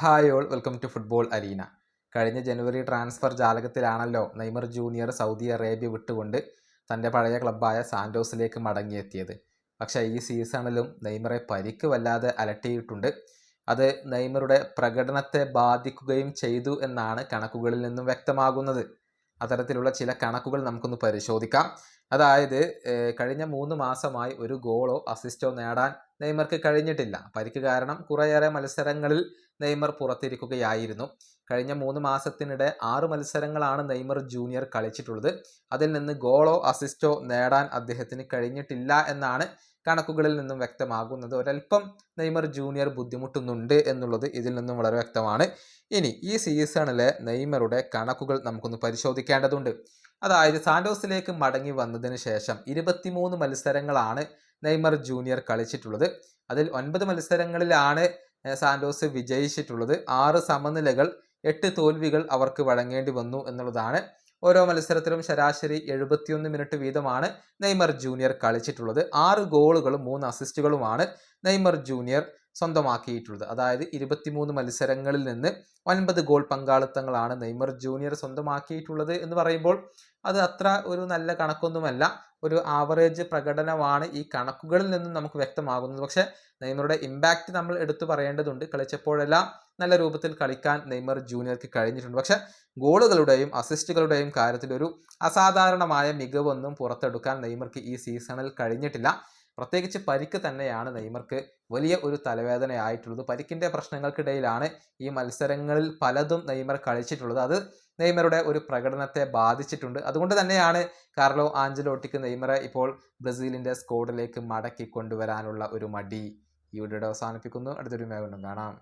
Hi all, welcome to football arena. കഴിഞ്ഞ ജനുവരി transfer ജാലകത്തിലാണല്ലോ നെയ്മർ ജൂനിയർ സൗദി അറേബ്യ വിട്ടുകൊണ്ട് തൻ്റെ പഴയ ക്ലബ്ബായ സാൻഡോസിലേക്ക് മടങ്ങിയെത്തിയത്. പക്ഷേ ഈ സീസണിലും നെയ്മറെ പരിക്ക് വല്ലാതെ അലട്ടിയിട്ടുണ്ട്. അത് നെയ്മറുടെ പ്രകടനത്തെ ബാധിക്കുകയും ചെയ്തു എന്നാണ് കണക്കുകളിൽ നിന്നും വ്യക്തമാകുന്നത്. അത്തരത്തിലുള്ള ചില കണക്കുകൾ നമുക്കൊന്ന് പരിശോധിക്കാം. അതായത് കഴിഞ്ഞ 3 മാസമായി ഒരു ഗോളോ അസിസ്റ്റോ നേടാൻ നെയ്മർക്ക് കഴിഞ്ഞിട്ടില്ല. പരിക്ക് കാരണം കുറേയേറെ മത്സരങ്ങളിൽ നെയ്മർ പുറത്തിരിക്കുകയായിരുന്നു. കഴിഞ്ഞ 3 മാസത്തിനിടെ 6 മത്സരങ്ങളാണ് നെയ്മർ ജൂനിയർ കളിച്ചിട്ടുള്ളത്. അതിൽ നിന്ന് ഗോളോ അസിസ്റ്റോ നേടാൻ അദ്ദേഹത്തിന് കഴിഞ്ഞിട്ടില്ല എന്നാണ് കണക്കുകളിൽ നിന്നും വ്യക്തമാകുന്നത്. ഒരൽപ്പം നെയ്മർ ജൂനിയർ ബുദ്ധിമുട്ടുന്നുണ്ട് എന്നുള്ളത് ഇതിൽ നിന്നും വളരെ വ്യക്തമാണ്. ഇനി ഈ സീസണിലെ നെയ്മറുടെ കണക്കുകൾ നമുക്കൊന്ന് പരിശോധിക്കേണ്ടതുണ്ട്. അതായത് സാന്റോസിലേക്ക് മടങ്ങി വന്നതിന് ശേഷം 23 മത്സരങ്ങളാണ് നെയ്മർ ജൂനിയർ കളിച്ചിട്ടുള്ളത്. അതിൽ 9 മത്സരങ്ങളിലാണ് സാന്റോസ് വിജയിച്ചിട്ടുള്ളത്. 6 സമനിലകൾ, 8 തോൽവികൾ അവർക്ക് വഴങ്ങേണ്ടി വന്നു എന്നുള്ളതാണ്. ഓരോ മത്സരത്തിലും ശരാശരി 71 മിനിറ്റ് വീതമാണ് നെയ്മർ ജൂനിയർ കളിച്ചിട്ടുള്ളത്. 6 ഗോളുകളും 3 അസിസ്റ്റുകളുമാണ് നെയ്മർ ജൂനിയർ സ്വന്തമാക്കിയിട്ടുള്ളത്. അതായത് 23 മത്സരങ്ങളിൽ നിന്ന് 9 ഗോൾ പങ്കാളിത്തങ്ങളാണ് നെയ്മർ ജൂനിയർ സ്വന്തമാക്കിയിട്ടുള്ളത് എന്ന് പറയുമ്പോൾ അത് അത്ര ഒരു നല്ല കണക്കൊന്നുമല്ല. ഒരു ആവറേജ് പ്രകടനമാണ് ഈ കണക്കുകളിൽ നിന്നും നമുക്ക് വ്യക്തമാകുന്നത്. പക്ഷേ നെയ്മറുടെ ഇമ്പാക്റ്റ് നമ്മൾ എടുത്തു പറയേണ്ടതുണ്ട്. കളിച്ചപ്പോഴെല്ലാം നല്ല രൂപത്തിൽ കളിക്കാൻ നെയ്മർ ജൂനിയർക്ക് കഴിഞ്ഞിട്ടുണ്ട്. പക്ഷേ ഗോളുകളുടെയും അസിസ്റ്റുകളുടെയും കാര്യത്തിൽ ഒരു അസാധാരണമായ മികവൊന്നും പുറത്തെടുക്കാൻ നെയ്മർക്ക് ഈ സീസണിൽ കഴിഞ്ഞിട്ടില്ല. പ്രത്യേകിച്ച് പരിക്ക് തന്നെയാണ് നെയ്മർക്ക് വലിയ ഒരു തലവേദനയായിട്ടുള്ളത്. പരിക്കിൻ്റെ പ്രശ്നങ്ങൾക്കിടയിലാണ് ഈ മത്സരങ്ങളിൽ പലതും നെയ്മർ കളിച്ചിട്ടുള്ളത്. അത് നെയ്മറുടെ ഒരു പ്രകടനത്തെ ബാധിച്ചിട്ടുണ്ട്. അതുകൊണ്ട് തന്നെയാണ് കാർലോ ആഞ്ചലോട്ടിക്ക് നെയ്മറെ ഇപ്പോൾ ബ്രസീലിൻ്റെ സ്ക്വാഡിലേക്ക് മടക്കി കൊണ്ടുവരാനുള്ള ഒരു മടി. ഈ വീഡിയോ അവസാനിപ്പിക്കുന്നു. അടുത്തൊരു വീഡിയോ കാണാം.